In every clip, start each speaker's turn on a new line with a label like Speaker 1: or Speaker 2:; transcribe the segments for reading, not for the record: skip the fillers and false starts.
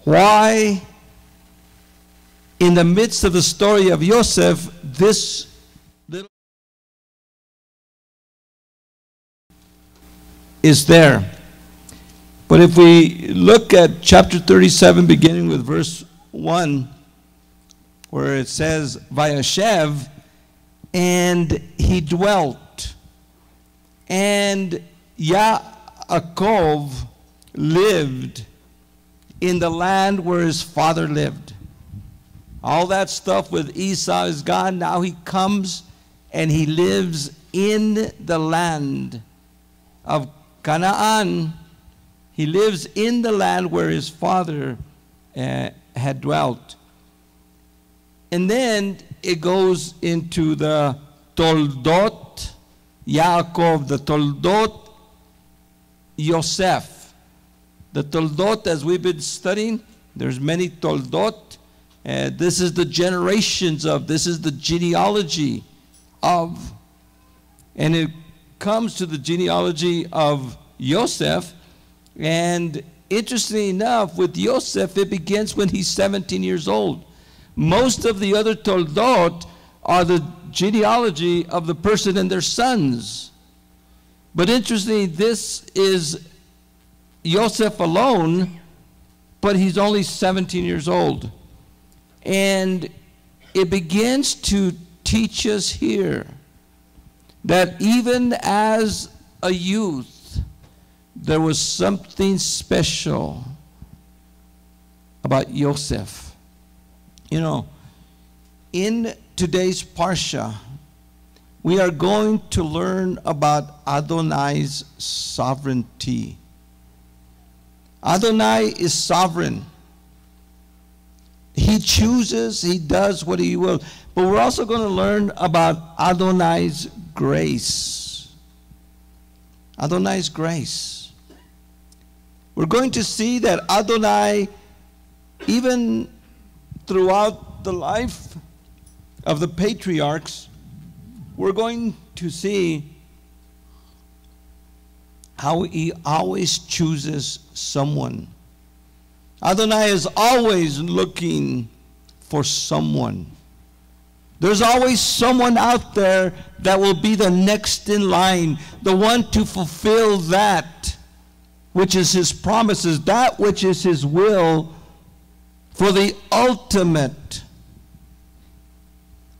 Speaker 1: why in the midst of the story of Yosef, this little is there. But if we look at chapter 37, beginning with verse 1, where it says, Vayeshev, and he dwelt, and Yaakov lived in the land where his father lived. All that stuff with Esau is gone. Now he comes and he lives in the land of Canaan. He lives in the land where his father had dwelt. And then it goes into the Toldot Yaakov, the Toldot Yosef. The Toldot, as we've been studying, there's many Toldot. This is the generations of, this is the genealogy of, and it comes to the genealogy of Yosef. And interestingly enough, with Yosef, it begins when he's 17 years old. Most of the other Toldot are the genealogy of the person and their sons. But interestingly, this is Yosef alone, but he's only 17 years old. And it begins to teach us here that even as a youth, there was something special about Yosef. You know, in today's Parsha, we are going to learn about Adonai's sovereignty. Adonai is sovereign. He chooses, he does what he will. But we're also going to learn about Adonai's grace. Adonai's grace. We're going to see that Adonai, even throughout the life of the patriarchs, we're going to see how he always chooses someone. Adonai is always looking for someone. There's always someone out there that will be the next in line, the one to fulfill that which is his promises, that which is his will for the ultimate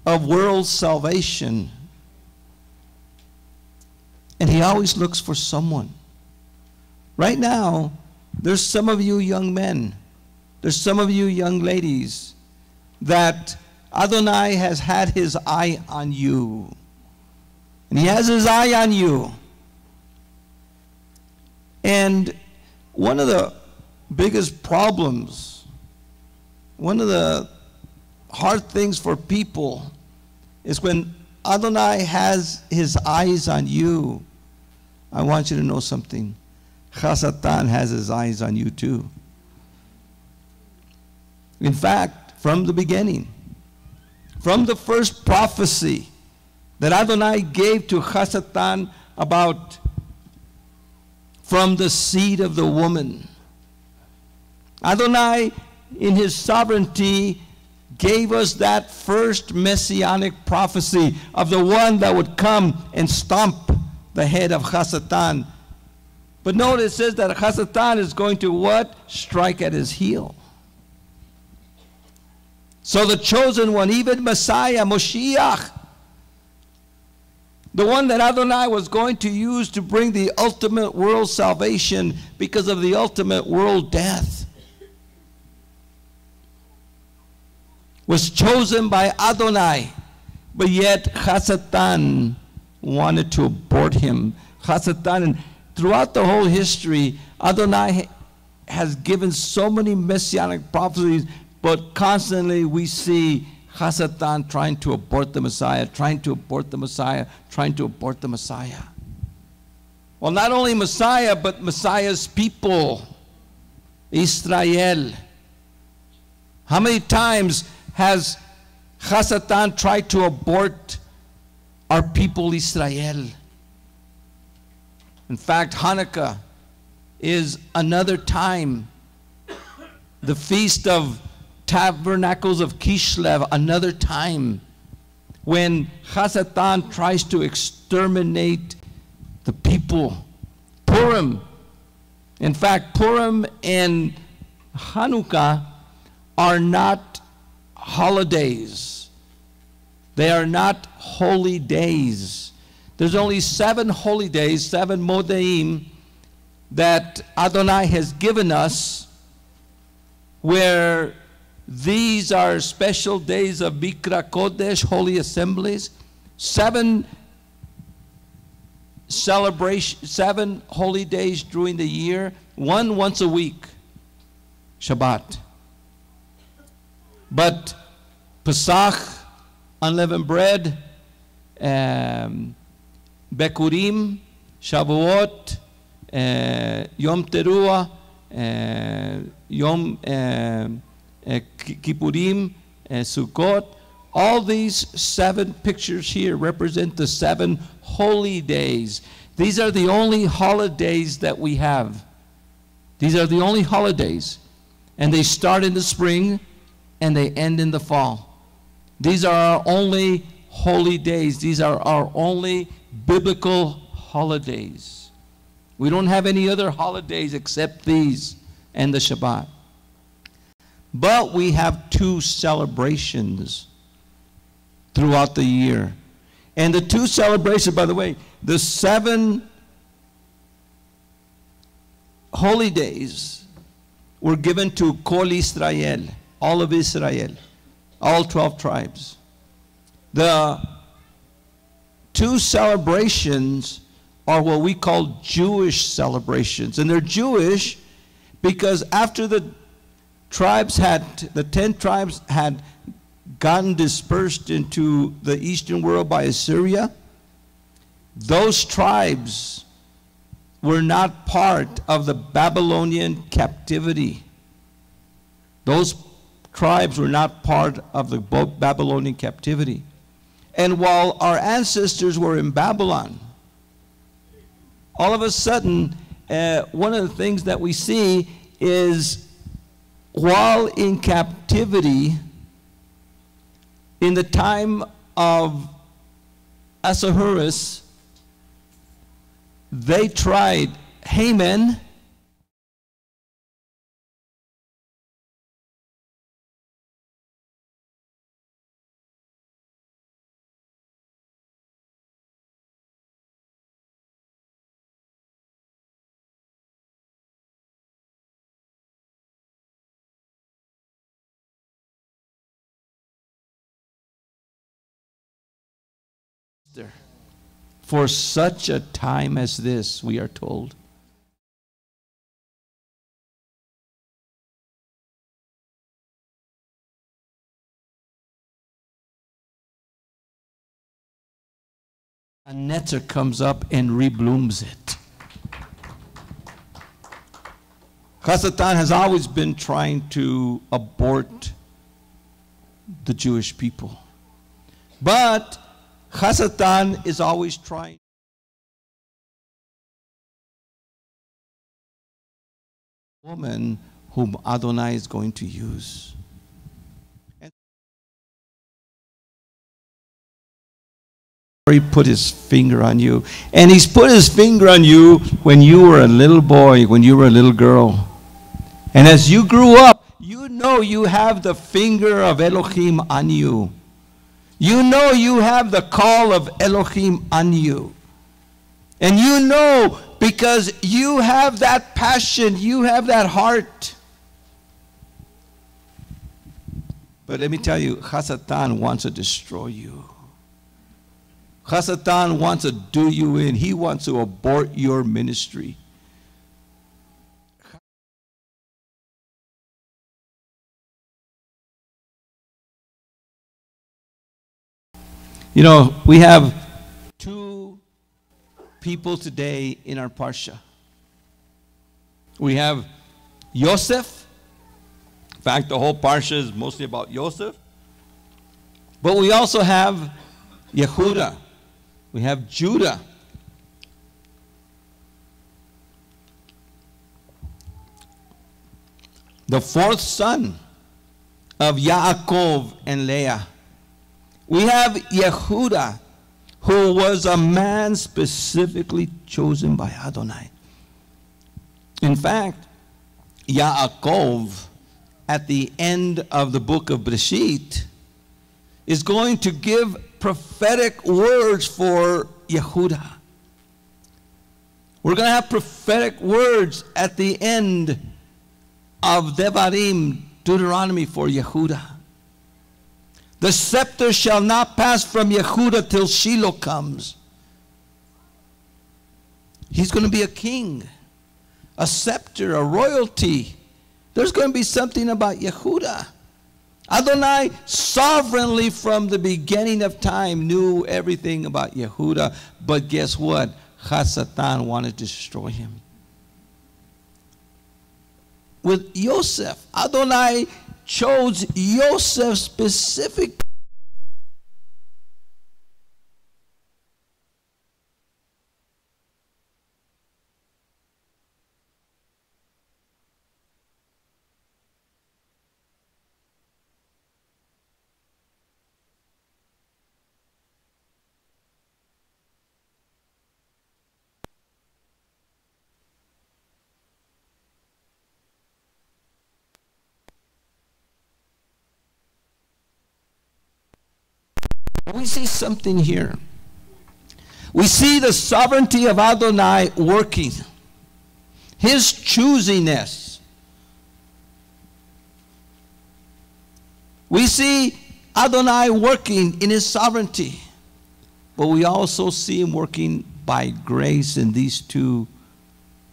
Speaker 1: of world salvation. And he always looks for someone. Right now, there's some of you young men, there's some of you young ladies that Adonai has had his eye on you. And he has his eye on you. And one of the biggest problems, one of the hard things for people is when Adonai has his eyes on you. I want you to know something. Chasatan has his eyes on you too. In fact, from the beginning, from the first prophecy that Adonai gave to Chasatan about from the seed of the woman, Adonai, in his sovereignty, gave us that first messianic prophecy of the one that would come and stomp the head of Chasatan. But notice it says that Chasatan is going to what? Strike at his heel. So the chosen one, even Messiah, Moshiach, the one that Adonai was going to use to bring the ultimate world salvation because of the ultimate world death, was chosen by Adonai, but yet Chasatan wanted to abort him. Chasatan, and throughout the whole history, Adonai has given so many messianic prophecies, but constantly we see Chasatan trying to abort the Messiah, trying to abort the Messiah, trying to abort the Messiah. Well, not only Messiah, but Messiah's people, Israel. How many times has Chasatan tried to abort our people Israel? In fact, Hanukkah is another time the Feast of Tabernacles of Kislev, another time when Hasatan tries to exterminate the people. Purim. In fact, Purim and Hanukkah are not holidays. They are not holy days. There's only 7 holy days, 7 Modeim, that Adonai has given us, where these are special days of Mikra Kodesh, holy assemblies. 7 celebration, 7 holy days during the year, one once a week, Shabbat. But Pesach, unleavened bread, Bekurim, Shavuot, Yom Teruah, Yom Kippurim, Sukkot. All these 7 pictures here represent the 7 holy days. These are the only holidays that we have. These are the only holidays. And they start in the spring and they end in the fall. These are our only holy days. These are our only biblical holidays. We don't have any other holidays except these and the Shabbat. But we have 2 celebrations throughout the year. And the 2 celebrations, by the way, the 7 holy days were given to Kol Israel, all of Israel, all 12 tribes. The 2 celebrations are what we call Jewish celebrations. And they're Jewish because after the 10 tribes had gotten dispersed into the eastern world by Assyria, those tribes were not part of the Babylonian captivity. Those tribes were not part of the Babylonian captivity. And while our ancestors were in Babylon, all of a sudden, one of the things that we see is while in captivity, in the time of Ahasuerus, they tried Haman for such a time as this, we are told. A netzer comes up and reblooms it. Hasatan has always been trying to abort the Jewish people. But Hasatan is always trying. Woman whom Adonai is going to use. And he put his finger on you. And he's put his finger on you when you were a little boy, when you were a little girl. And as you grew up, you know you have the finger of Elohim on you. You know you have the call of Elohim on you. And you know because you have that passion, you have that heart. But let me tell you, Hasatan wants to destroy you. Hasatan wants to do you in. He wants to abort your ministry. You know, we have 2 people today in our Parsha. We have Yosef. In fact, the whole Parsha is mostly about Yosef. But we also have Yehuda. We have Judah. the fourth son of Yaakov and Leah. We have Yehuda, who was a man specifically chosen by Adonai. In fact, Yaakov, at the end of the book of Bereshit, is going to give prophetic words for Yehuda. We're going to have prophetic words at the end of Devarim, Deuteronomy, for Yehuda. The scepter shall not pass from Yehuda till Shiloh comes. He's going to be a king, a scepter, a royalty. There's going to be something about Yehuda. Adonai sovereignly from the beginning of time knew everything about Yehuda, but guess what? Satan wanted to destroy him. With Yosef, Adonai chose Yosef specifically. We see something here. We see the sovereignty of Adonai working. His choosiness. We see Adonai working in his sovereignty. But we also see him working by grace in these two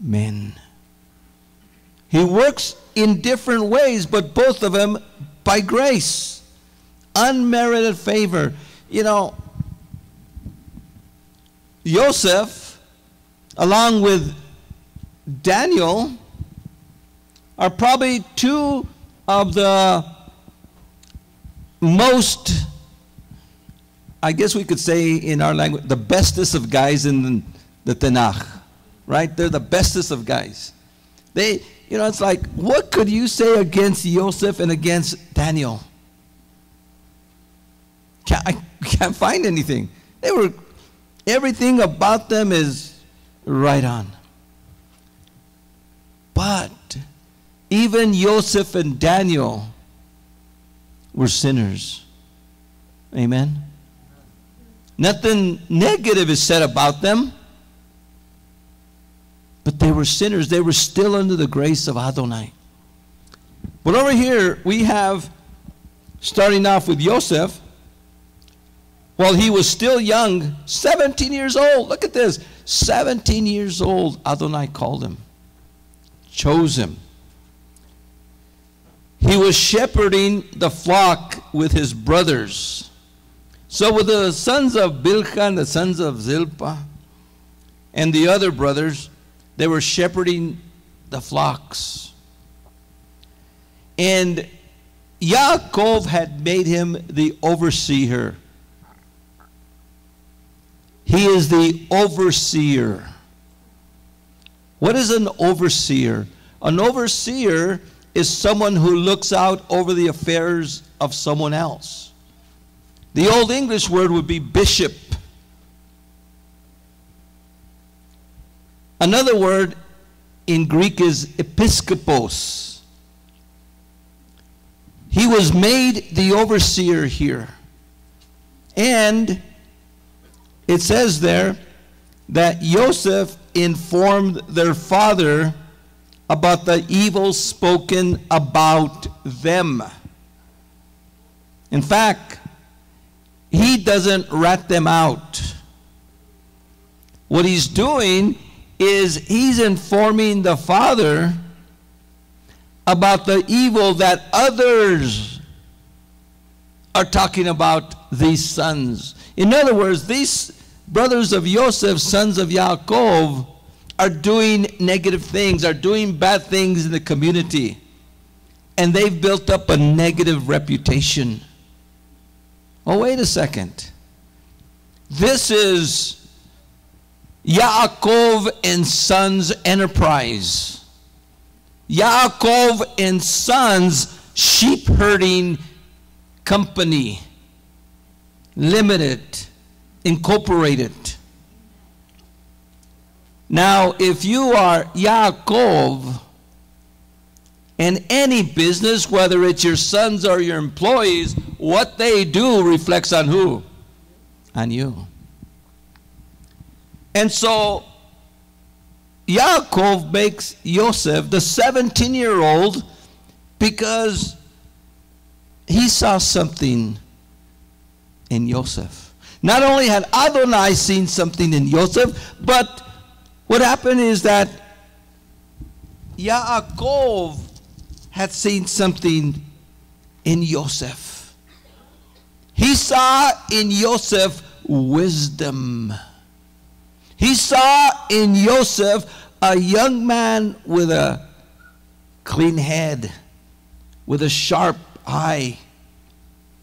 Speaker 1: men. He works in different ways, but both of them by grace. Unmerited favor. You know, Joseph, along with Daniel, are probably two of the most, I guess we could say in our language, the bestest of guys in the Tanakh, right? They're the bestest of guys. They, you know, it's like, what could you say against Joseph and against Daniel? I can't find anything. Everything about them is right on. But even Joseph and Daniel were sinners. Amen. Nothing negative is said about them. But they were sinners. They were still under the grace of Adonai. But over here we have, starting off with Joseph, while he was still young, 17 years old. Look at this. 17 years old, Adonai called him, chose him. He was shepherding the flock with his brothers. So with the sons of Bilhah, the sons of Zilpah, and the other brothers, they were shepherding the flocks. And Yaakov had made him the overseer. He is the overseer. What is an overseer? An overseer is someone who looks out over the affairs of someone else. The Old English word would be bishop. Another word in Greek is episkopos. He was made the overseer here. And it says there that Joseph informed their father about the evil spoken about them. In fact, he doesn't rat them out. What he's doing is he's informing the father about the evil that others are talking about these sons. In other words, these brothers of Joseph, sons of Yaakov, are doing negative things, are doing bad things in the community. And they've built up a negative reputation. Oh, wait a second. This is Yaakov and Sons enterprise. Yaakov and Sons Sheep Herding Company, Limited, Incorporated. Now, if you are Yaakov, in any business, whether it's your sons or your employees, what they do reflects on who? On you. And so, Yaakov makes Yosef the 17-year-old because he saw something in Yosef. Not only had Adonai seen something in Yosef, but what happened is that Yaakov had seen something in Yosef. He saw in Yosef wisdom. He saw in Yosef a young man with a clean head, with a sharp eye.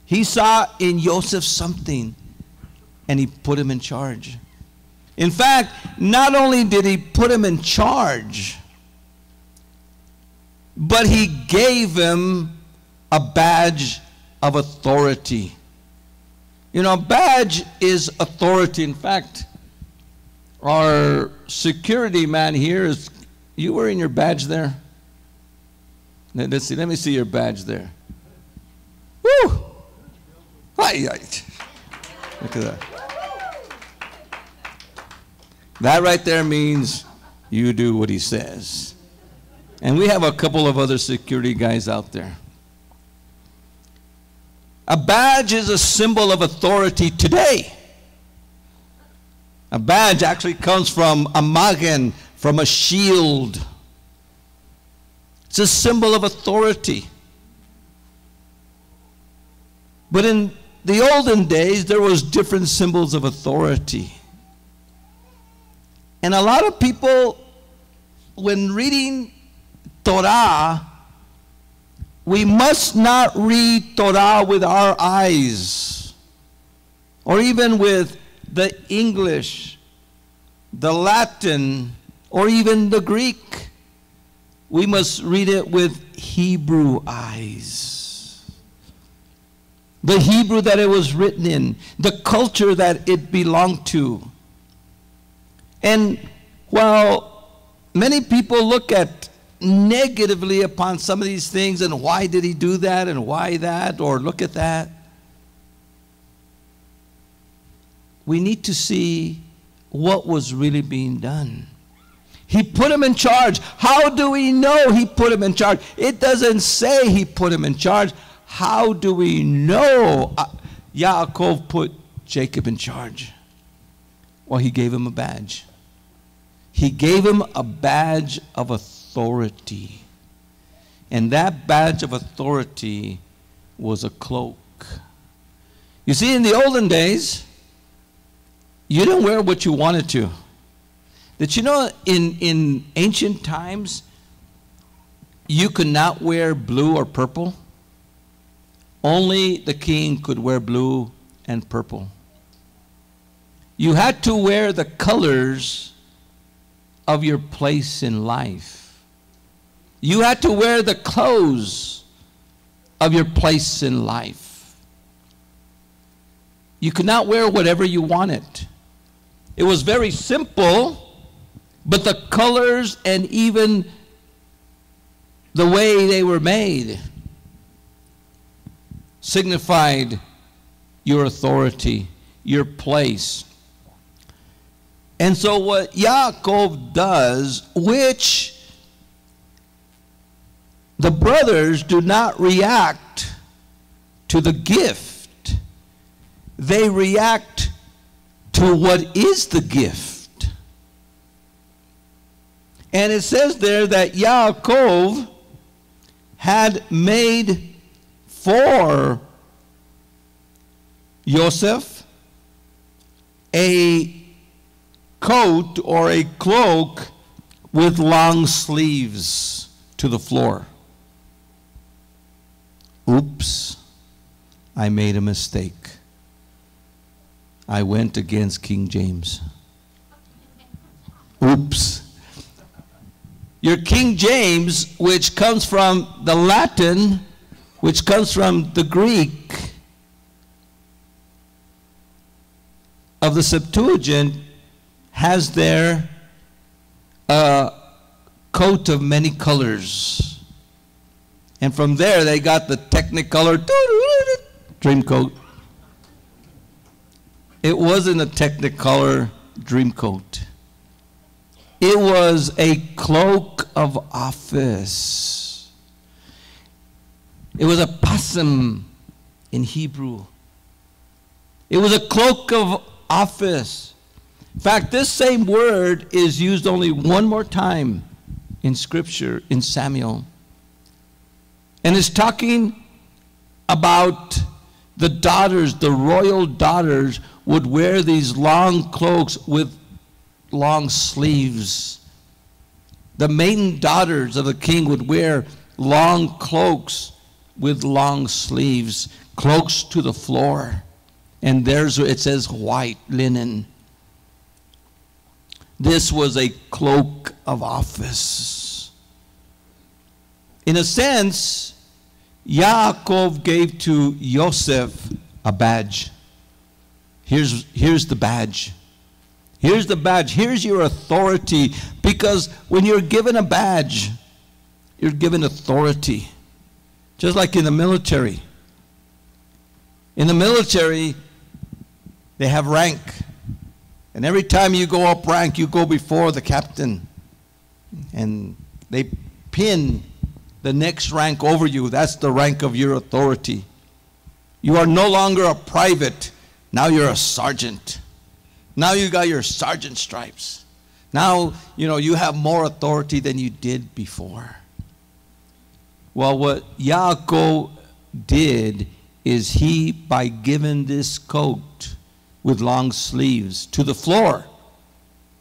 Speaker 1: He saw in Yosef something, and he put him in charge. In fact, not only did he put him in charge, but he gave him a badge of authority. You know, a badge is authority. In fact, our security man here is, you wearing your badge there? Let's see, let me see your badge there. Woo! Look at that. That right there means you do what he says. And we have a couple of other security guys out there. A badge is a symbol of authority today. A badge actually comes from a magen, from a shield. It's a symbol of authority. But in the olden days, there was different symbols of authority. And a lot of people, when reading Torah, we must not read Torah with our eyes, or even with the English, the Latin, or even the Greek. We must read it with Hebrew eyes. The Hebrew that it was written in, the culture that it belonged to. And while many people look at negatively upon some of these things, and why did he do that, and why that, or look at that, we need to see what was really being done. He put him in charge. How do we know he put him in charge? It doesn't say he put him in charge. How do we know Yaakov put Jacob in charge? Well, he gave him a badge. He gave him a badge of authority. And that badge of authority was a cloak. You see, in the olden days, you didn't wear what you wanted to. Did you know in ancient times, you could not wear blue or purple? Only the king could wear blue and purple. You had to wear the colors of your place in life. You had to wear the clothes of your place in life. You could not wear whatever you wanted. It was very simple, but the colors and even the way they were made signified your authority, your place. And so what Yaakov does, which the brothers do not react to the gift, they react to what is the gift. And it says there that Yaakov had made for Joseph a coat or a cloak with long sleeves to the floor. Oops, I made a mistake. I went against King James. Oops. Your King James, which comes from the Latin, which comes from the Greek of the Septuagint, has there a coat of many colors. And from there they got the Technicolor dream coat. It wasn't a Technicolor dream coat. It was a cloak of office. It was a pasam in Hebrew. It was a cloak of office. In fact, this same word is used only one more time in Scripture, in Samuel. And it's talking about the daughters, the royal daughters would wear these long cloaks with long sleeves. The maiden daughters of the king would wear long cloaks with long sleeves, cloaks to the floor. And there's, it says, white linen. This was a cloak of office. In a sense, Yaakov gave to Yosef a badge. Here's the badge. Here's the badge. Here's your authority. Because when you're given a badge, you're given authority. Just like in the military. In the military, they have rank. And every time you go up rank, you go before the captain. And they pin the next rank over you. That's the rank of your authority. You are no longer a private. Now you're a sergeant. Now you got your sergeant stripes. Now, you have more authority than you did before. Well, what Yaakov did is he, by giving this coat with long sleeves to the floor,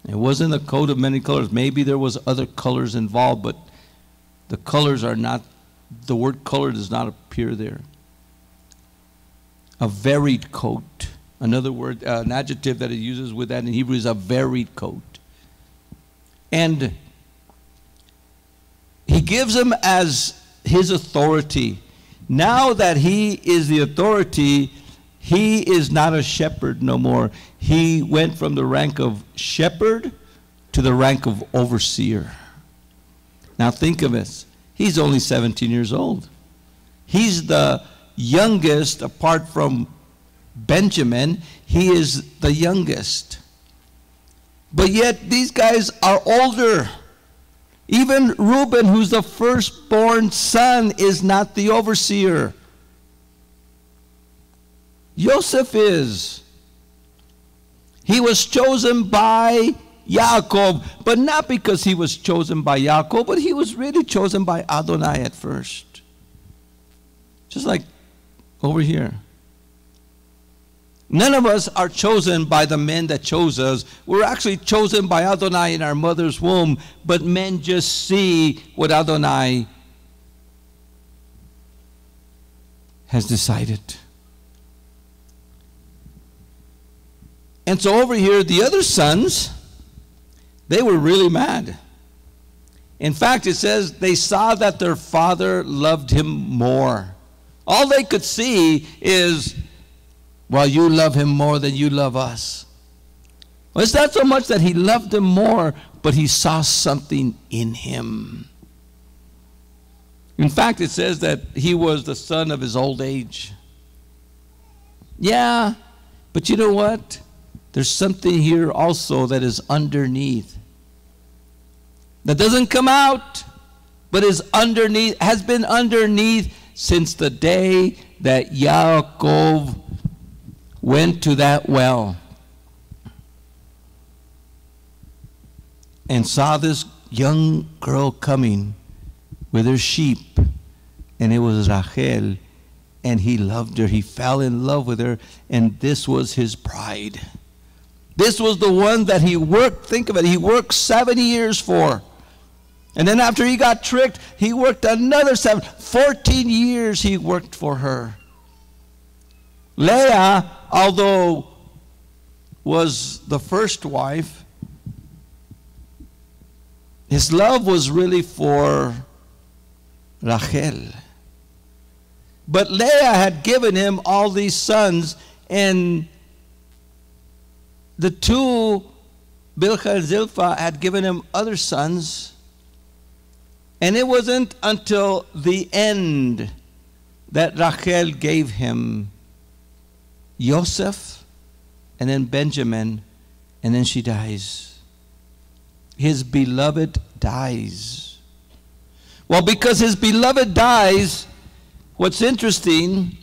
Speaker 1: it wasn't a coat of many colors. Maybe there was other colors involved, but the colors are not, the word color does not appear there. A varied coat. Another word, an adjective that it uses with that in Hebrew is a varied coat. And he gives him as his authority. Now that he is the authority, he is not a shepherd no more. He went from the rank of shepherd to the rank of overseer. Now think of this. He's only 17 years old. He's the youngest apart from Benjamin. He is the youngest. But yet these guys are older. Even Reuben, who's the firstborn son, is not the overseer. Joseph is. He was chosen by Yaakov, but not because he was chosen by Yaakov, but he was really chosen by Adonai at first. Just like over here. None of us are chosen by the men that chose us. We're actually chosen by Adonai in our mother's womb, but men just see what Adonai has decided. And so over here, the other sons, they were really mad. In fact, it says they saw that their father loved him more. All they could see is, well, you love him more than you love us. Well, it's not so much that he loved him more, but he saw something in him. In fact, it says that he was the son of his old age. Yeah, but you know what? There's something here also that is underneath. That doesn't come out, but is underneath, has been underneath since the day that Yaakov went to that well and saw this young girl coming with her sheep, and it was Rachel, and he loved her. He fell in love with her, and this was his pride. This was the one that he worked, think of it, he worked 7 years for. And then after he got tricked, he worked another 14 years he worked for her. Leah, although was the first wife, his love was really for Rachel. But Leah had given him all these sons, and the two, Bilhah and Zilpah, had given him other sons. And it wasn't until the end that Rachel gave him Joseph and then Benjamin, and then she dies. His beloved dies. Well, because his beloved dies, what's interesting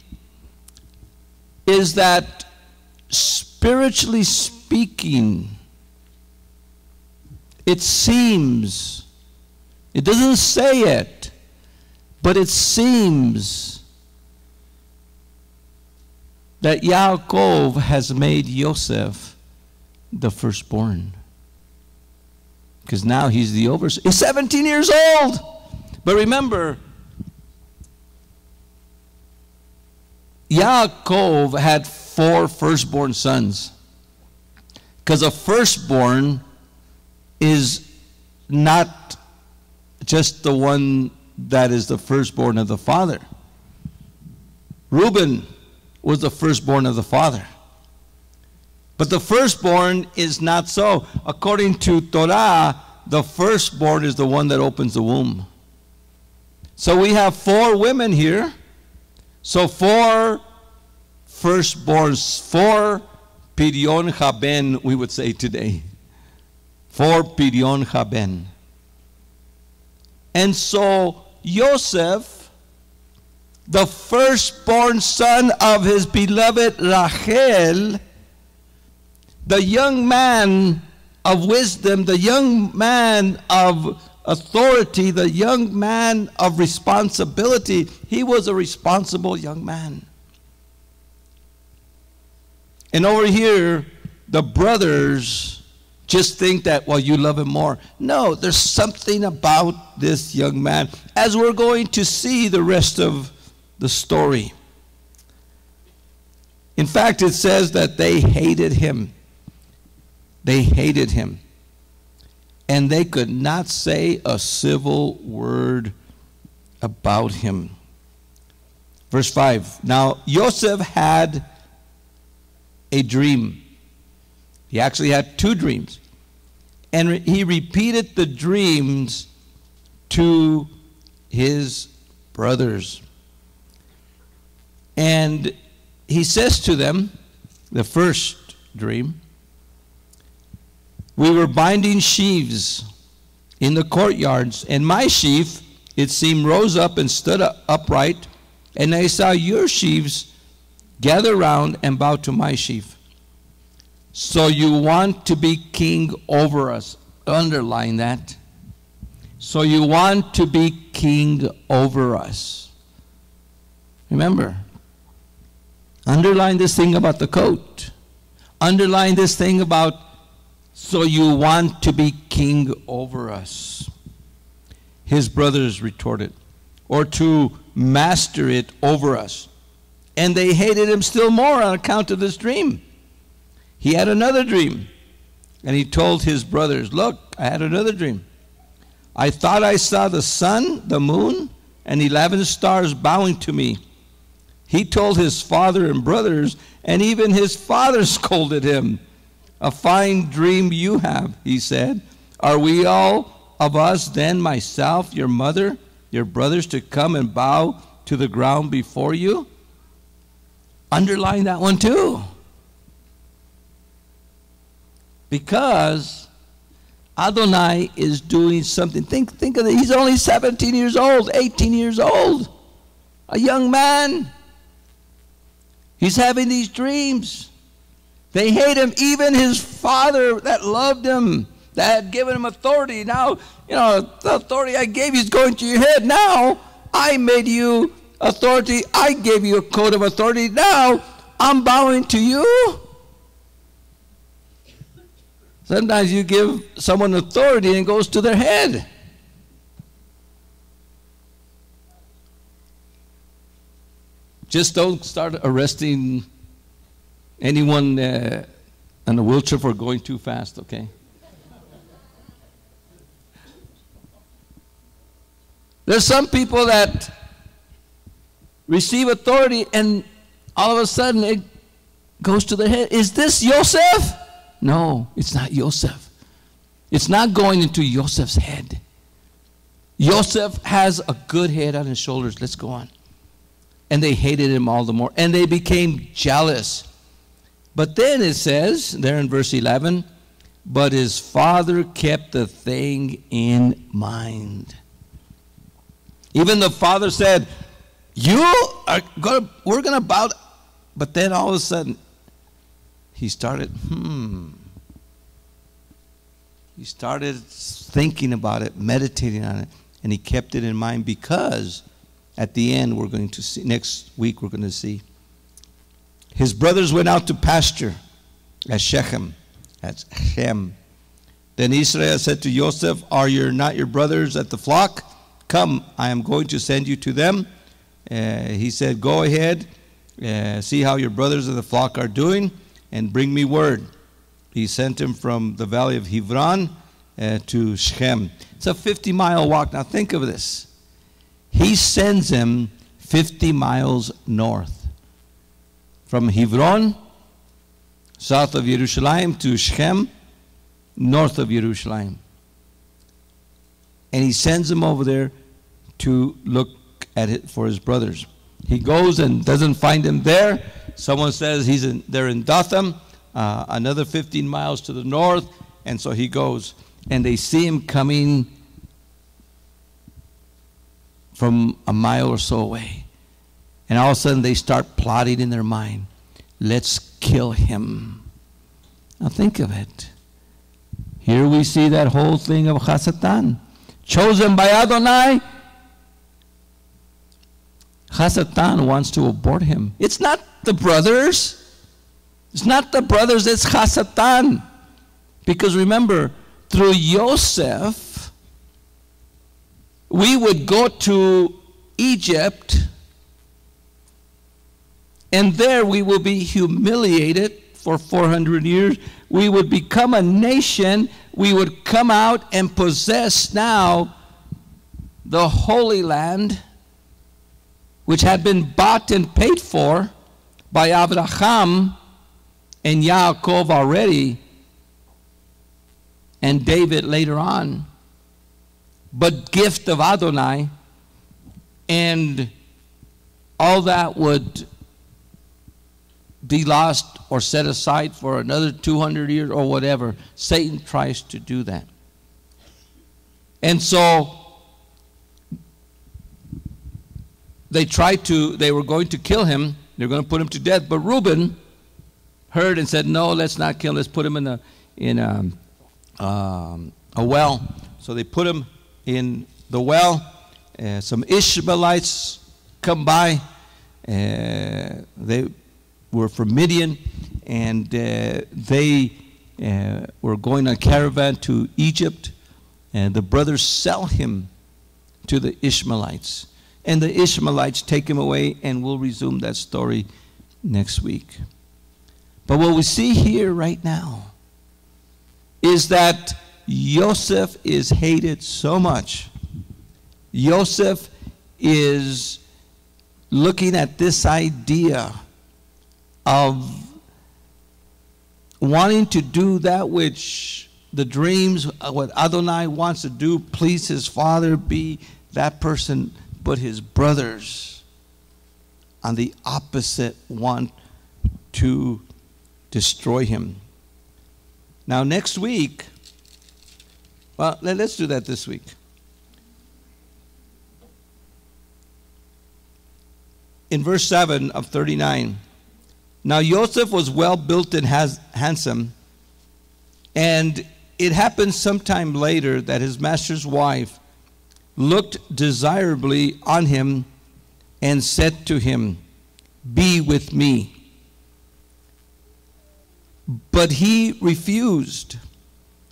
Speaker 1: is that spiritually speaking, it seems, it doesn't say it, but it seems that Yaakov has made Yosef the firstborn. Because now he's the overseer. He's 17 years old. But remember, Yaakov had 4 firstborn sons. Because a firstborn is not just the one that is the firstborn of the father. Reuben was the firstborn of the father. But the firstborn is not so. According to Torah, the firstborn is the one that opens the womb. So we have 4 women here. So 4 firstborns, 4 Pirion Haben, we would say today. 4 Pirion Haben. And so Joseph, the firstborn son of his beloved Rachel, the young man of wisdom, the young man of authority, the young man of responsibility, he was a responsible young man. And over here, the brothers just think that, well, you love him more. No, there's something about this young man, as we're going to see the rest of the story. In fact, it says that they hated him. They hated him. And they could not say a civil word about him. Verse 5. Now, Joseph had a dream. He actually had 2 dreams. And he repeated the dreams to his brothers. And he says to them, the first dream, we were binding sheaves in the courtyards, and my sheaf, it seemed, rose up and stood upright, and I saw your sheaves gather round and bow to my sheaf. So you want to be king over us. Underline that. So you want to be king over us. Remember, underline this thing about the coat. Underline this thing about, so you want to be king over us. His brothers retorted, or to master it over us. And they hated him still more on account of this dream. He had another dream, and he told his brothers, look, I had another dream. I thought I saw the sun, the moon, and 11 stars bowing to me. He told his father and brothers, and even his father scolded him. A fine dream you have, he said. Are we all of us then, myself, your mother, your brothers, to come and bow to the ground before you? Underline that one too. Because Adonai is doing something. Think of it. He's only 17 years old, 18 years old. A young man. He's having these dreams. They hate him. Even his father that loved him, that had given him authority. Now, the authority I gave you is going to your head. Now, I made you authority. I gave you a code of authority. Now, I'm bowing to you. Sometimes you give someone authority and it goes to their head. Just don't start arresting anyone on a wheelchair for going too fast, okay? There's some people that receive authority and all of a sudden it goes to their head. Is this Yosef? No, it's not Yosef. It's not going into Yosef's head. Yosef has a good head on his shoulders. Let's go on. And they hated him all the more. And they became jealous. But then it says, there in verse 11, but his father kept the thing in mind. Even the father said, we're going to bow. But then all of a sudden, he started, He started thinking about it, meditating on it, and he kept it in mind because at the end we're going to see, next week we're going to see, his brothers went out to pasture at Shechem. That's Shem. Then Israel said to Joseph, are not your brothers at the flock? Come, I am going to send you to them. He said, go ahead, see how your brothers of the flock are doing, and bring me word. He sent him from the valley of Hebron to Shechem. It's a 50-mile walk. Now think of this. He sends him 50 miles north. From Hebron, south of Jerusalem, to Shechem, north of Jerusalem. And he sends him over there to look at it for his brothers. He goes and doesn't find him there. Someone says they're in Dothan, another 15 miles to the north. And so he goes, and they see him coming from a mile or so away. And all of a sudden they start plotting in their mind, let's kill him. Now think of it. Here we see that whole thing of Hasatan. Chosen by Adonai, Hasatan wants to abort him. It's not the brothers. It's not the brothers, it's Hasatan. Because remember, through Yosef, we would go to Egypt, and there we will be humiliated for 400 years. We would become a nation. We would come out and possess now the Holy Land, which had been bought and paid for by Abraham and Yaakov already, and David later on, but gift of Adonai, and all that would be lost or set aside for another 200 years or whatever. Satan tries to do that. And so they were going to kill him. They were going to put him to death. But Reuben heard and said, no, let's not kill him. Let's put him in a well. So they put him in the well. Some Ishmaelites come by. They were from Midian, and they were going on a caravan to Egypt, and the brothers sell him to the Ishmaelites. And the Ishmaelites take him away, and we'll resume that story next week. But what we see here right now is that Yosef is hated so much. Yosef is looking at this idea of wanting to do that which the dreams, what Adonai wants to do, please his father, be that person, but his brothers on the opposite want to destroy him. Now next week, well, let's do that this week. In verse 7 of 39, now Joseph was well built and handsome, and it happened sometime later that his master's wife looked desirably on him and said to him, be with me. But he refused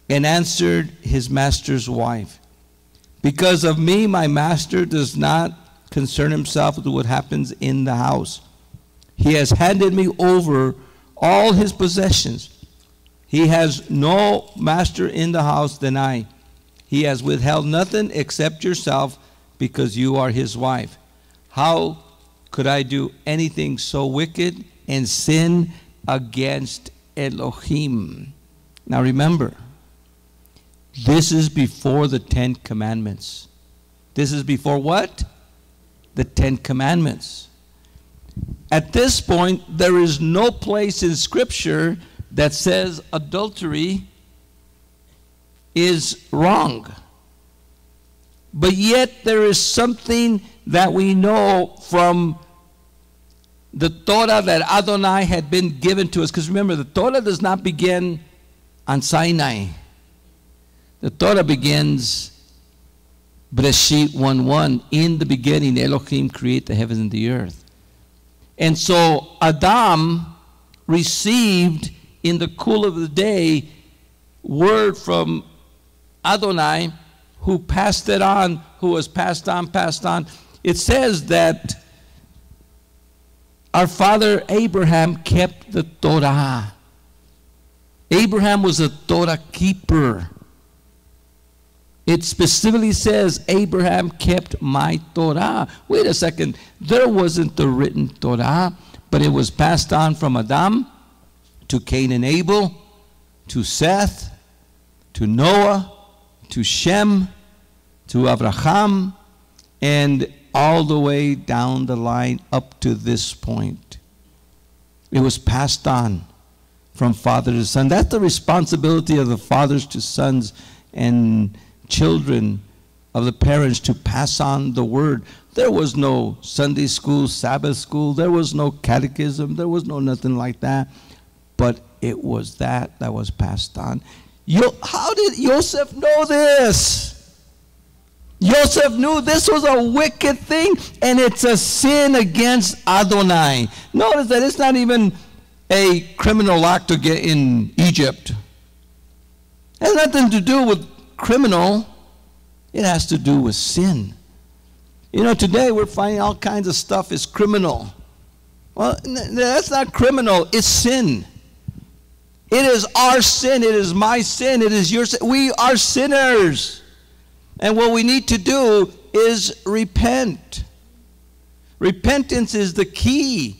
Speaker 1: and answered his master's wife, because of me, my master does not concern himself with what happens in the house. He has handed me over all his possessions. He has no master in the house than I. He has withheld nothing except yourself, because you are his wife. How could I do anything so wicked and sin against Elohim? Now remember, this is before the 10 Commandments. This is before what? The 10 Commandments. At this point, there is no place in Scripture that says adultery is wrong. But yet there is something that we know from the Torah that Adonai had been given to us. Because remember, the Torah does not begin on Sinai. The Torah begins Breshit 1:1. In the beginning, Elohim created the heavens and the earth. And so Adam received in the cool of the day word from Adonai, who passed it on, who was passed on. It says that our father Abraham kept the Torah. Abraham was a Torah keeper. It specifically says Abraham kept my Torah. Wait a second. There wasn't the written Torah, but it was passed on from Adam to Cain and Abel, to Seth, to Noah, to Shem, to Abraham, and all the way down the line up to this point. It was passed on from father to son. That's the responsibility of the fathers to sons and children, of the parents, to pass on the word. There was no Sunday school, Sabbath school. There was no catechism. There was no nothing like that. But it was that was passed on. How did Joseph know this? Joseph knew this was a wicked thing, and it's a sin against Adonai. Notice that it's not even a criminal act to get in Egypt. It has nothing to do with criminal. It has to do with sin. You know, today we're finding all kinds of stuff is criminal. Well, that's not criminal. It's sin. It is our sin. It is my sin. It is your sin. We are sinners. And what we need to do is repent. Repentance is the key.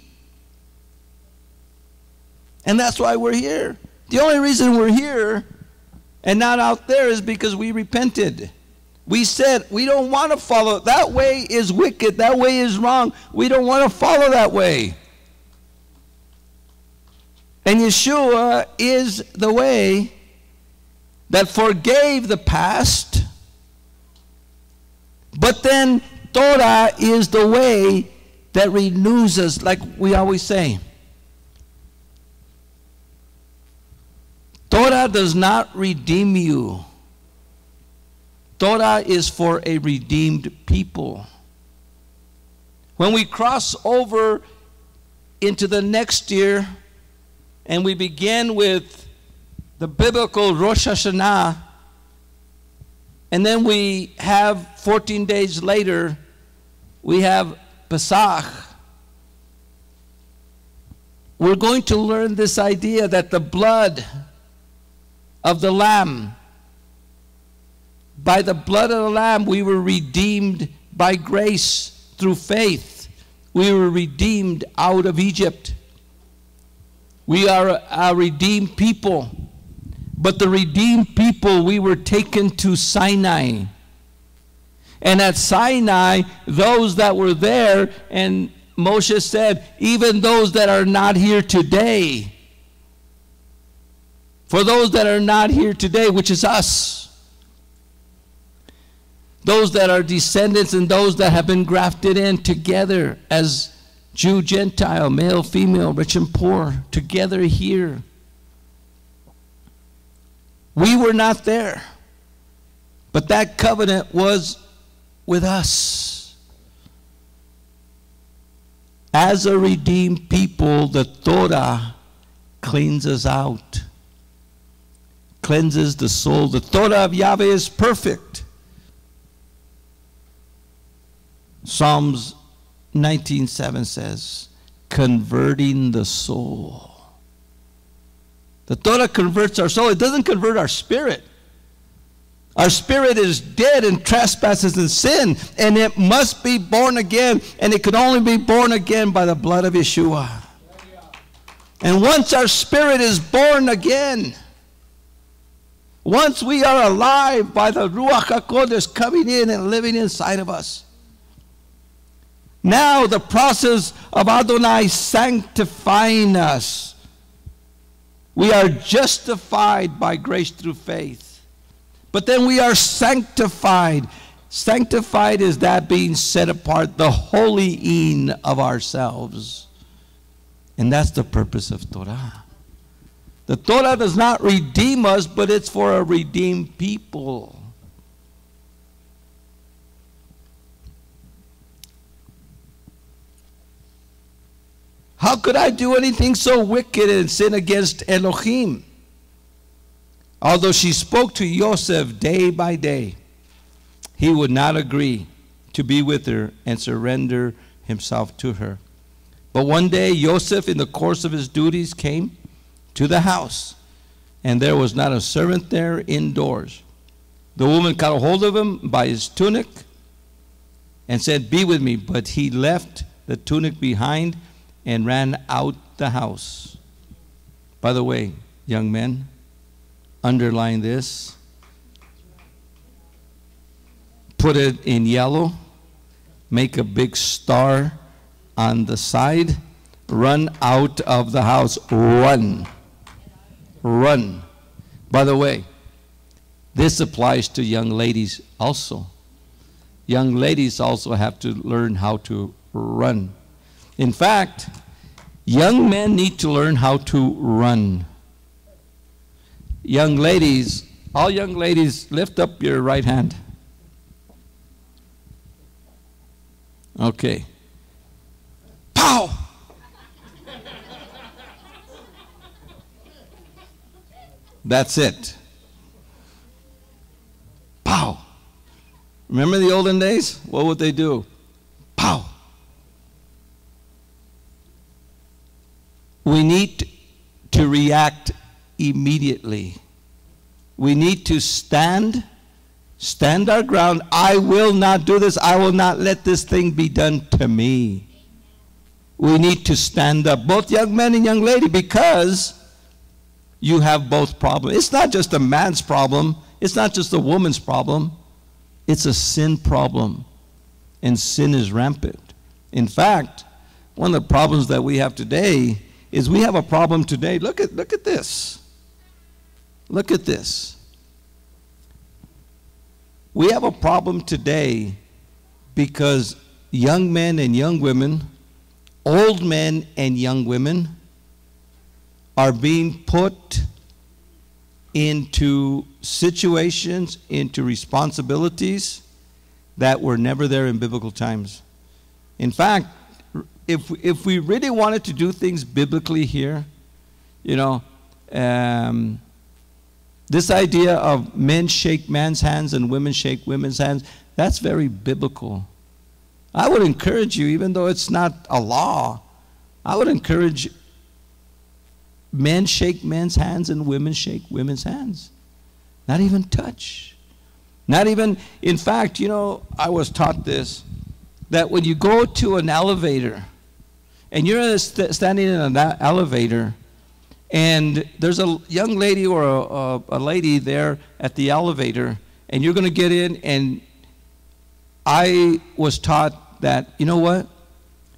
Speaker 1: And that's why we're here. The only reason we're here and not out there is because we repented. We said we don't want to follow. That way is wicked. That way is wrong. We don't want to follow that way. And Yeshua is the way that forgave the past. But then Torah is the way that renews us, like we always say. Torah does not redeem you. Torah is for a redeemed people. When we cross over into the next year and we begin with the biblical Rosh Hashanah, and then we have 14 days later, we have Pesach. We're going to learn this idea that the blood of the Lamb, by the blood of the Lamb, we were redeemed by grace through faith. We were redeemed out of Egypt. We are a redeemed people. But the redeemed people, we were taken to Sinai. And at Sinai, those that were there, and Moshe said, even those that are not here today, for those that are not here today, which is us, those that are descendants and those that have been grafted in together as Jew, Gentile, male, female, rich and poor, together here. We were not there, but that covenant was with us. As a redeemed people, the Torah cleanses out, cleanses the soul. The Torah of Yahweh is perfect. Psalms 19:7 says, converting the soul. The Torah converts our soul. It doesn't convert our spirit. Our spirit is dead in trespasses and sin, and it must be born again, and it can only be born again by the blood of Yeshua. And once our spirit is born again, once we are alive by the Ruach HaKodesh coming in and living inside of us, now the process of Adonai sanctifying us, we are justified by grace through faith. But then we are sanctified. Sanctified is that being set apart, the holying of ourselves. And that's the purpose of Torah. The Torah does not redeem us, but it's for a redeemed people. How could I do anything so wicked and sin against Elohim? Although she spoke to Yosef day by day, he would not agree to be with her and surrender himself to her. But one day Yosef, in the course of his duties, came to the house, and there was not a servant there indoors. The woman caught a hold of him by his tunic and said, "Be with me." But he left the tunic behind and ran out the house. By the way, young men, underline this. Put it in yellow. Make a big star on the side. Run out of the house. Run. Run. By the way, this applies to young ladies also. Young ladies also have to learn how to run. In fact, young men need to learn how to run. Young ladies, all young ladies, lift up your right hand. Okay. Pow! That's it. Pow! Remember the olden days? What would they do? Pow! We need to react immediately. We need to stand our ground. I will not do this. I will not let this thing be done to me. We need to stand up, both young men and young lady, because you have both problems. It's not just a man's problem. It's not just a woman's problem. It's a sin problem, and sin is rampant. In fact, one of the problems that we have today is we have a problem today. Look at this. Look at this. We have a problem today because young men and young women, old men and young women, are being put into situations, into responsibilities that were never there in biblical times. In fact, if we really wanted to do things biblically here, you know, this idea of men shake men's hands and women shake women's hands, that's very biblical. I would encourage you, even though it's not a law, I would encourage men shake men's hands and women shake women's hands. Not even touch. Not even, in fact, you know, I was taught this, that when you go to an elevator, and you're standing in an elevator, and there's a young lady or a lady there at the elevator, and you're going to get in, and I was taught that, you know what,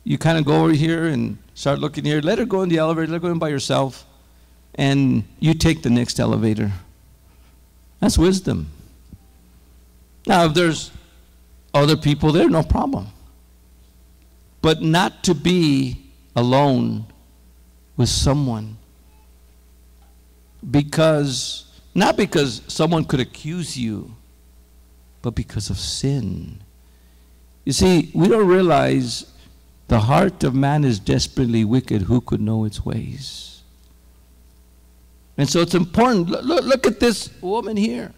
Speaker 1: you kind of go over here and start looking here, let her go in the elevator, let her go in by herself, and you take the next elevator. That's wisdom. Now, if there's other people there, no problem. But not to be alone with someone. Because, not because someone could accuse you, but because of sin. You see, we don't realize the heart of man is desperately wicked. Who could know its ways? And so it's important. Look at this woman here.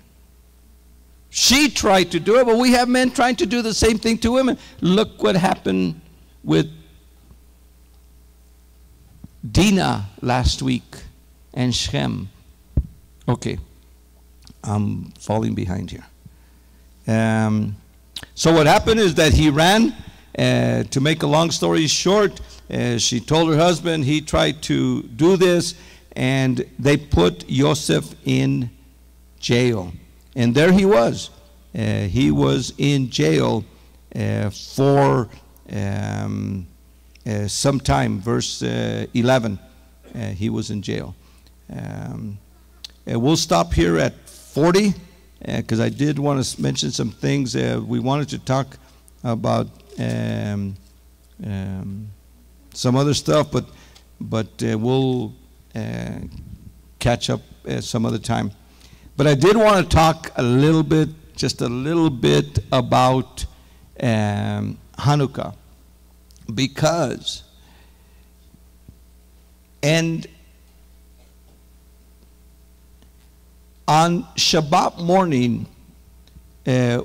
Speaker 1: She tried to do it, but we have men trying to do the same thing to women. Look what happened with Dinah last week and Shem. Okay. I'm falling behind here. So what happened is that he ran. To make a long story short, she told her husband. He tried to do this, and they put Yosef in jail. And there he was. He was in jail for some time. Verse 11, he was in jail. We'll stop here at 40, because I did want to mention some things. We wanted to talk about some other stuff, but we'll catch up some other time. But I did want to talk a little bit, just a little bit about Hanukkah, because on Shabbat morning,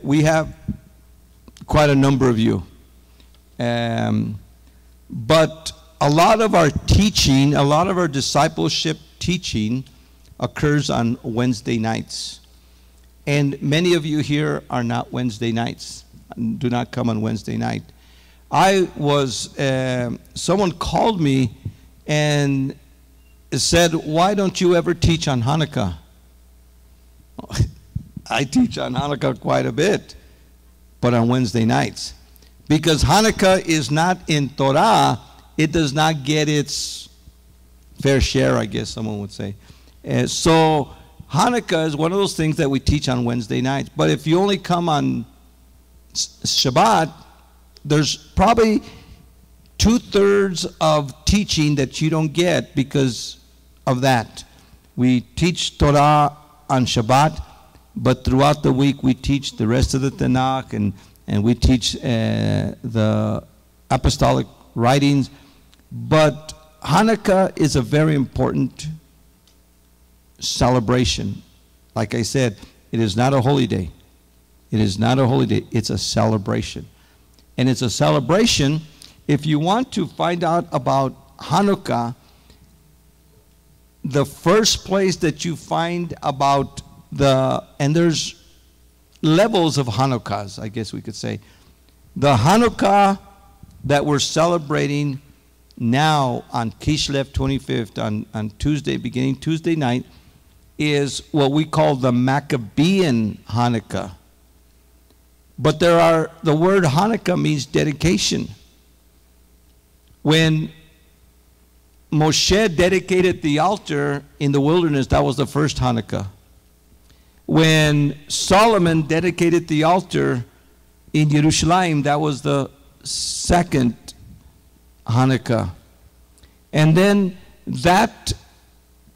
Speaker 1: we have quite a number of you. But a lot of our teaching, a lot of our discipleship teaching occurs on Wednesday nights. And many of you here are not Wednesday nights, do not come on Wednesday night. Someone called me and said, why don't you ever teach on Hanukkah? I teach on Hanukkah quite a bit, but on Wednesday nights. Because Hanukkah is not in Torah, it does not get its fair share, I guess someone would say. So Hanukkah is one of those things that we teach on Wednesday nights. But if you only come on Shabbat, there's probably 2/3 of teaching that you don't get because of that. We teach Torah on Shabbat, but throughout the week we teach the rest of the Tanakh, and we teach the apostolic writings. But Hanukkah is a very important celebration. Like I said, it is not a holy day. It is not a holy day. It's a celebration. And it's a celebration. If you want to find out about Hanukkah, the first place that you find about and there's levels of Hanukkahs, I guess we could say. The Hanukkah that we're celebrating now on Kislev 25th, on Tuesday, beginning Tuesday night, is what we call the Maccabean Hanukkah. But the word Hanukkah means dedication. When Moshe dedicated the altar in the wilderness, that was the first Hanukkah. When Solomon dedicated the altar in Jerusalem, that was the second Hanukkah. And then that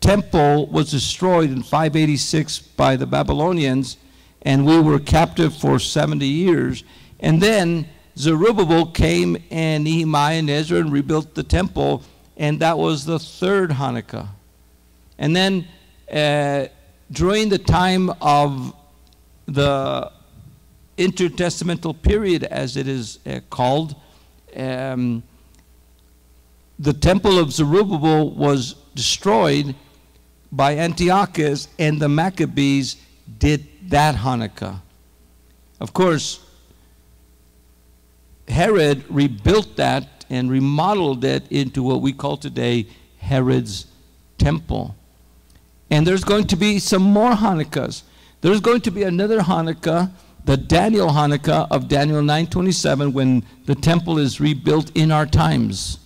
Speaker 1: temple was destroyed in 586 by the Babylonians, and we were captive for 70 years. And then Zerubbabel came, and Nehemiah and Ezra, and rebuilt the temple, and that was the third Hanukkah. And then during the time of the intertestamental period, as it is called, the temple of Zerubbabel was destroyed by Antiochus, and the Maccabees did that Hanukkah. Of course, Herod rebuilt that and remodeled it into what we call today Herod's temple. And there's going to be some more Hanukkahs. There's going to be another Hanukkah, the Daniel Hanukkah of Daniel 9:27, when the temple is rebuilt in our times.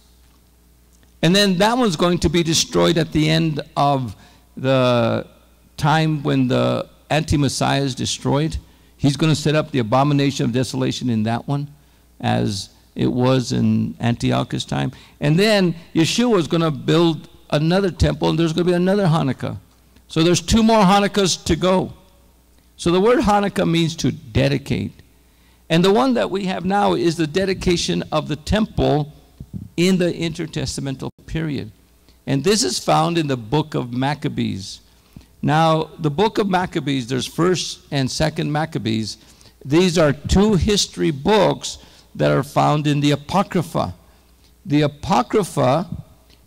Speaker 1: And then that one's going to be destroyed at the end of the time when the anti-Messiah is destroyed. He's going to set up the abomination of desolation in that one, as it was in Antiochus' time. And then Yeshua is going to build another temple, and there's going to be another Hanukkah. So there's 2 more Hanukkahs to go. So the word Hanukkah means to dedicate. And the one that we have now is the dedication of the temple in the intertestamental period. And this is found in the book of Maccabees. Now, the book of Maccabees, there's 1st and 2nd Maccabees. These are 2 history books that are found in the Apocrypha. The Apocrypha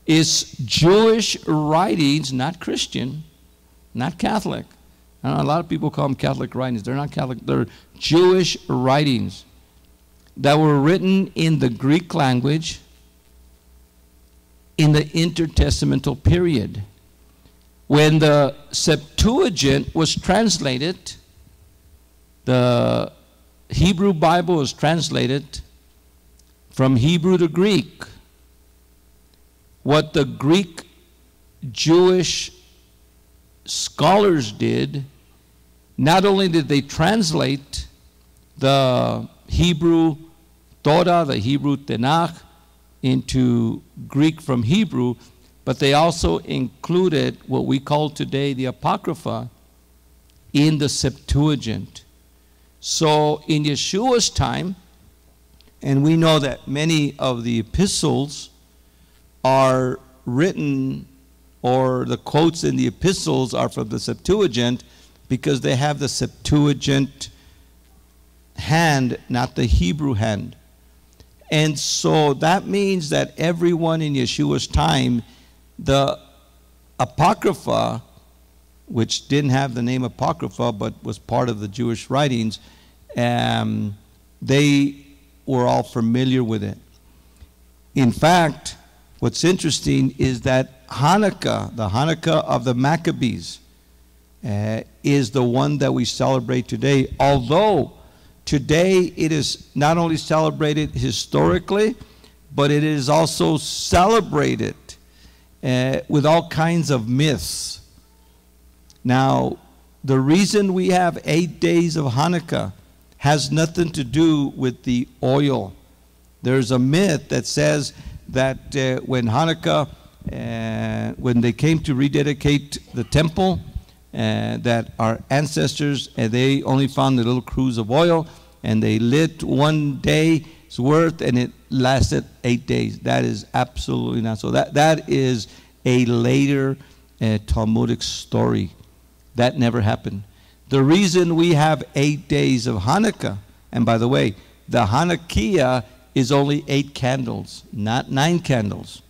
Speaker 1: is Jewish writings, not Christian, not Catholic, A lot of people call them Catholic writings. They're not Catholic. They're Jewish writings that were written in the Greek language in the intertestamental period. When the Septuagint was translated, the Hebrew Bible was translated from Hebrew to Greek. What the Greek Jewish scholars did, not only did they translate the Hebrew Torah, the Hebrew Tanakh, into Greek from Hebrew, but they also included what we call today the Apocrypha in the Septuagint. So in Yeshua's time, and we know that many of the epistles are written, or the quotes in the epistles are from the Septuagint, because they have the Septuagint hand, not the Hebrew hand. And so that means that everyone in Yeshua's time, the Apocrypha, which didn't have the name Apocrypha but was part of the Jewish writings, they were all familiar with it. In fact, what's interesting is that Hanukkah, the Hanukkah of the Maccabees, is the one that we celebrate today, although today it is not only celebrated historically, but it is also celebrated with all kinds of myths. Now, the reason we have 8 days of Hanukkah has nothing to do with the oil. There's a myth that says that when Hanukkah, when they came to rededicate the temple, that our ancestors, they only found the little cruse of oil, and they lit 1 day's worth, and it lasted 8 days. That is absolutely not so. That is a later Talmudic story. That never happened. The reason we have 8 days of Hanukkah, and by the way, the Hanukkah is only 8 candles, not 9 candles.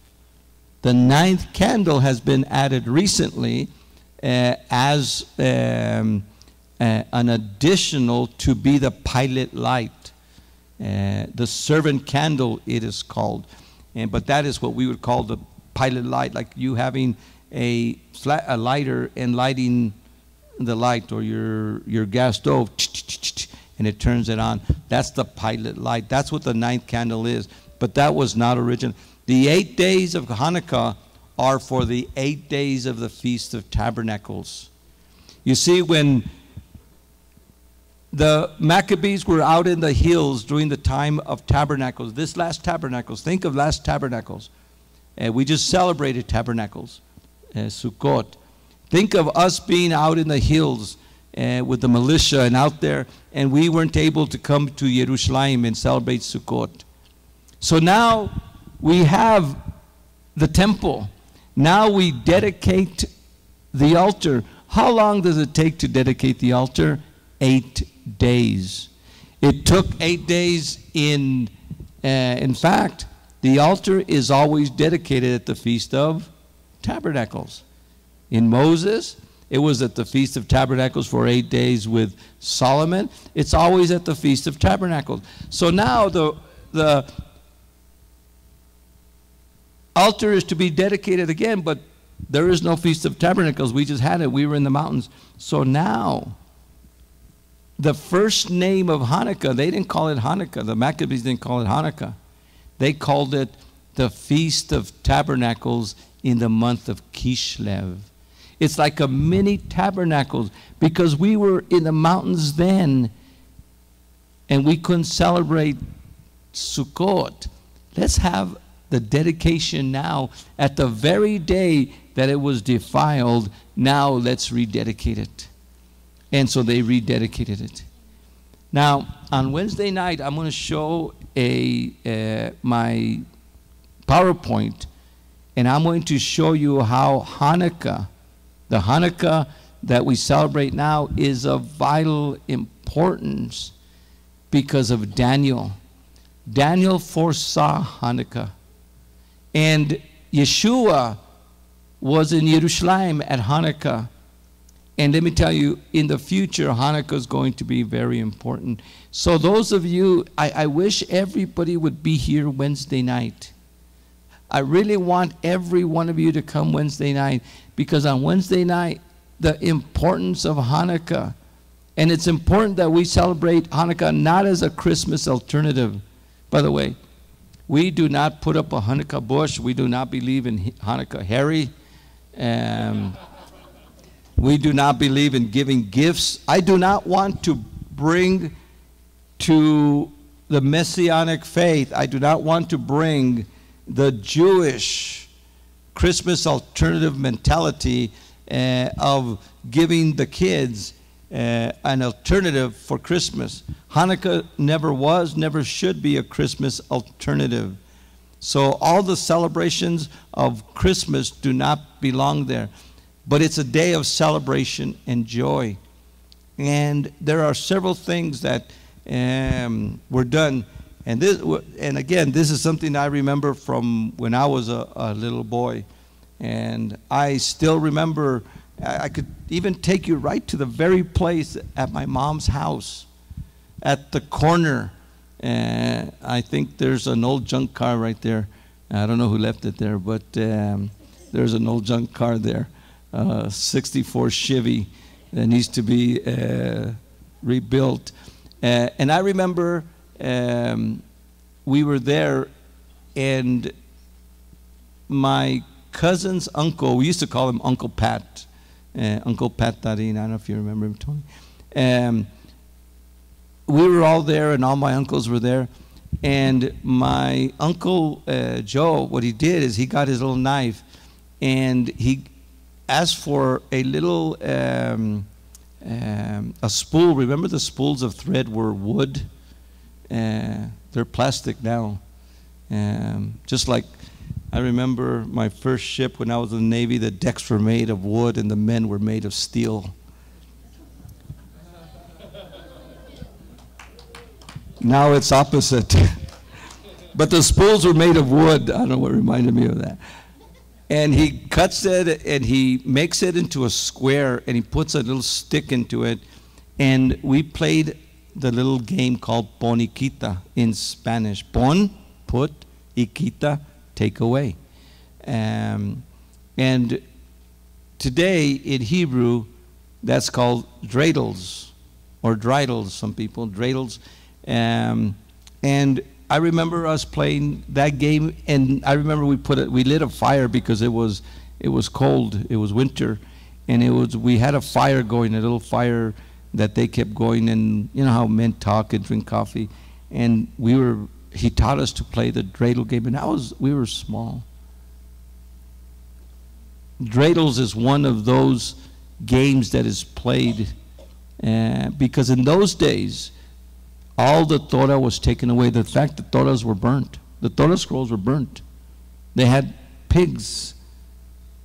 Speaker 1: The 9th candle has been added recently as an additional to be the pilot light. The servant candle, it is called. But that is what we would call the pilot light, like you having a lighter and lighting the light, or your gas stove, and it turns it on. That's the pilot light. That's what the 9th candle is. But that was not original. The 8 days of Hanukkah are for the 8 days of the Feast of Tabernacles. You see, when the Maccabees were out in the hills during the time of Tabernacles, this last Tabernacles, think of last Tabernacles. We just celebrated Tabernacles, Sukkot. Think of us being out in the hills with the militia and out there, and we weren't able to come to Jerusalem and celebrate Sukkot. So now we have the temple. Now we dedicate the altar. How long does it take to dedicate the altar? 8 days. It took 8 days in fact, the altar is always dedicated at the Feast of Tabernacles. In Moses, it was at the Feast of Tabernacles for 8 days with Solomon. It's always at the Feast of Tabernacles. So now the altar is to be dedicated again, but there is no Feast of Tabernacles. We just had it. We were in the mountains. So now, the first name of Hanukkah, they didn't call it Hanukkah. The Maccabees didn't call it Hanukkah. They called it the Feast of Tabernacles in the month of Kislev. It's like a mini tabernacles, because we were in the mountains then and we couldn't celebrate Sukkot. Let's have the dedication now at the very day that it was defiled. Now let's rededicate it. And so they rededicated it. Now, on Wednesday night, I'm going to show my PowerPoint, and I'm going to show you how Hanukkah, the Hanukkah that we celebrate now, is of vital importance because of Daniel. Daniel foresaw Hanukkah. And Yeshua was in Jerusalem at Hanukkah. And let me tell you, in the future, Hanukkah is going to be very important. So those of you, I wish everybody would be here Wednesday night. I really want every one of you to come Wednesday night, because on Wednesday night, the importance of Hanukkah, and it's important that we celebrate Hanukkah not as a Christmas alternative. By the way, we do not put up a Hanukkah bush. We do not believe in Hanukkah Harry. We do not believe in giving gifts. I do not want to bring to the Messianic faith, I do not want to bring the Jewish Christmas alternative mentality of giving the kids an alternative for Christmas. Hanukkah never was, never should be a Christmas alternative. So all the celebrations of Christmas do not belong there. But it's a day of celebration and joy. And there are several things that were done. And again, this is something I remember from when I was a little boy. And I still remember, I could even take you right to the very place at my mom's house, at the corner. I think there's an old junk car right there. I don't know who left it there, but there's an old junk car there. 64 Chevy that needs to be rebuilt. And I remember we were there, and my cousin's uncle, we used to call him Uncle Pat, Uncle Pat Tarin, I don't know if you remember him, Tony. We were all there, and all my uncles were there. And my uncle Joe, what he did is he got his little knife, and he asked for a little a spool. Remember, the spools of thread were wood. They're plastic now. Just like I remember my first ship when I was in the Navy, the decks were made of wood and the men were made of steel. Now it's opposite. But the spools were made of wood. I don't know what reminded me of that. And he cuts it and he makes it into a square and he puts a little stick into it. And we played the little game called Pon y Quita in Spanish. Pon, put, y quita, take away. And today in Hebrew, that's called dreidels, or dreidels, some people, dreidels. And I remember us playing that game, and I remember we lit a fire because it was cold, it was winter, and we had a fire going, a little fire that they kept going, and you know how men talk and drink coffee, and he taught us to play the dreidel game, and we were small. Dreidels is one of those games that is played because in those days, all the Torah was taken away. The fact the Torahs were burnt. The Torah scrolls were burnt. They had pigs'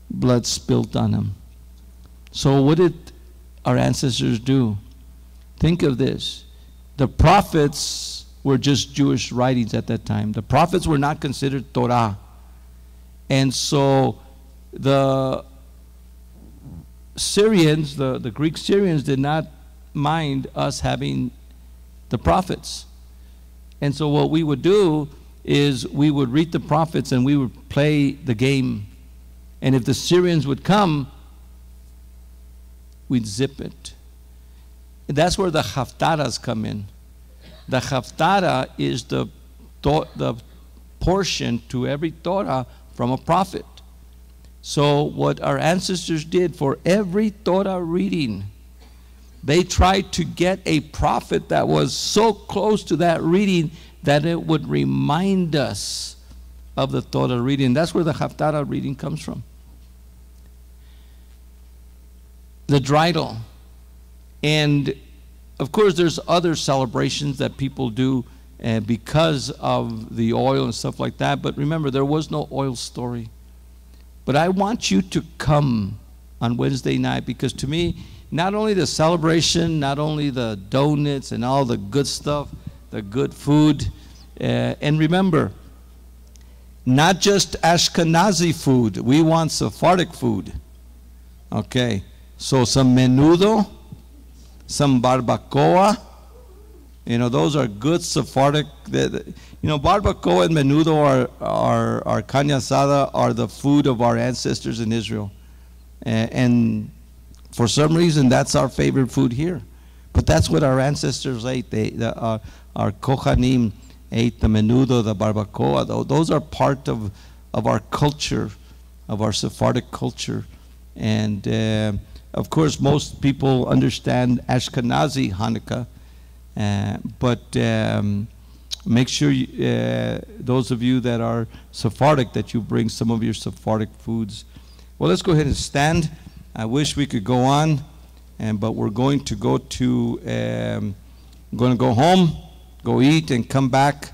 Speaker 1: blood spilt on them. So what did our ancestors do? Think of this. The prophets were just Jewish writings at that time. The prophets were not considered Torah. And so the Syrians, the Greek Syrians, did not mind us having the prophets. And so what we would do is we would read the prophets and we would play the game. And if the Syrians would come, we'd zip it. And that's where the haftarahs come in. The haftarah is the portion to every Torah from a prophet. So what our ancestors did for every Torah reading, they tried to get a prophet that was so close to that reading that it would remind us of the Torah reading. That's where the Haftarah reading comes from. The dreidel. And of course there's other celebrations that people do because of the oil and stuff like that. But remember, there was no oil story. But I want you to come on Wednesday night, because to me, not only the celebration, not only the donuts and all the good stuff, the good food, and remember, not just Ashkenazi food, we want Sephardic food, okay? So some menudo, some barbacoa. Those are good Sephardic. Barbacoa and menudo are carne asada are the food of our ancestors in Israel. And for some reason, that's our favorite food here. But that's what our ancestors ate. Our Kohanim ate the menudo, the barbacoa. Those are part of our culture, of our Sephardic culture. And of course, most people understand Ashkenazi Hanukkah. But make sure those of you that are Sephardic that you bring some of your Sephardic foods. Well, let's go ahead and stand. I wish we could go on, but we're going to go home, go eat, and come back,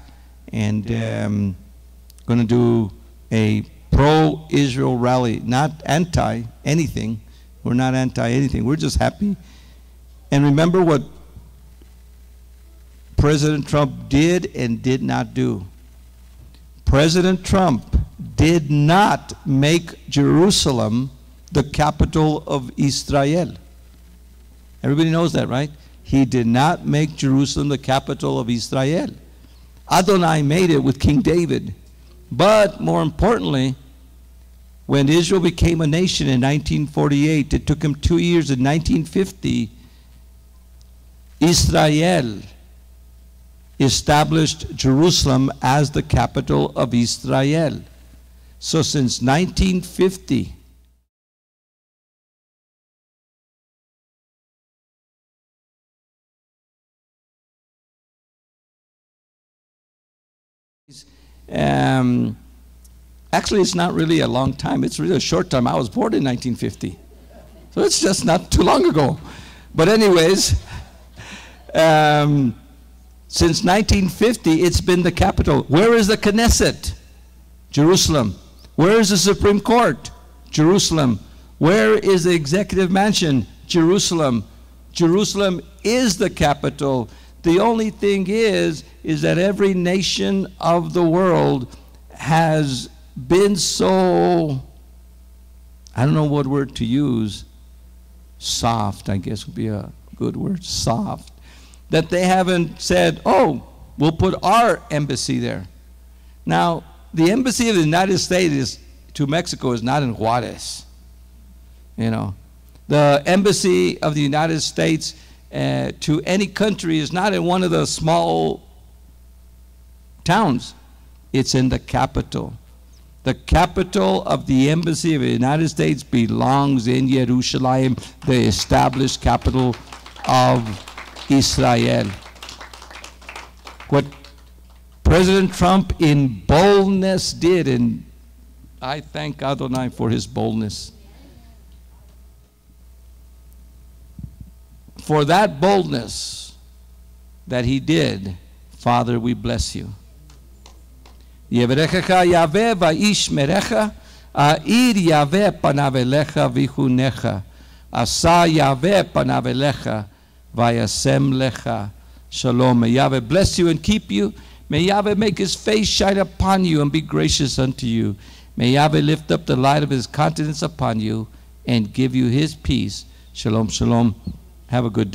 Speaker 1: and going to do a pro-Israel rally. Not anti anything. We're not anti anything. We're just happy. And remember what President Trump did and did not do. President Trump did not make Jerusalem the capital of Israel. Everybody knows that, right? He did not make Jerusalem the capital of Israel. Adonai made it with King David. But more importantly, when Israel became a nation in 1948, it took him 2 years. In 1950, Israel established Jerusalem as the capital of Israel. So since 1950, actually it's not really a long time, it's really a short time. I was born in 1950, so it's just not too long ago. But anyways, since 1950, it's been the capital. Where is the Knesset? Jerusalem. Where is the Supreme Court? Jerusalem. Where is the Executive Mansion? Jerusalem. Jerusalem is the capital. The only thing is that every nation of the world has been so, I don't know what word to use, soft, I guess would be a good word, soft, that they haven't said, oh, we'll put our embassy there. Now, the embassy of the United States to Mexico is not in Juarez. The embassy of the United States to any country is not in one of the small towns. It's in the capital. The capital of the embassy of the United States belongs in Jerusalem, the established capital of Israel. What President Trump in boldness did, and I thank Adonai for his boldness. For that boldness that he did, Father, we bless you. Yevarechecha Yahweh vayishmerecha, a'ir Yahweh panav elecha vichunecha, asa Yahweh panav elecha vayasem lecha shalom. May Yahweh bless you and keep you. May Yahweh make his face shine upon you and be gracious unto you. May Yahweh lift up the light of his countenance upon you and give you his peace. Shalom, shalom. Have a good day.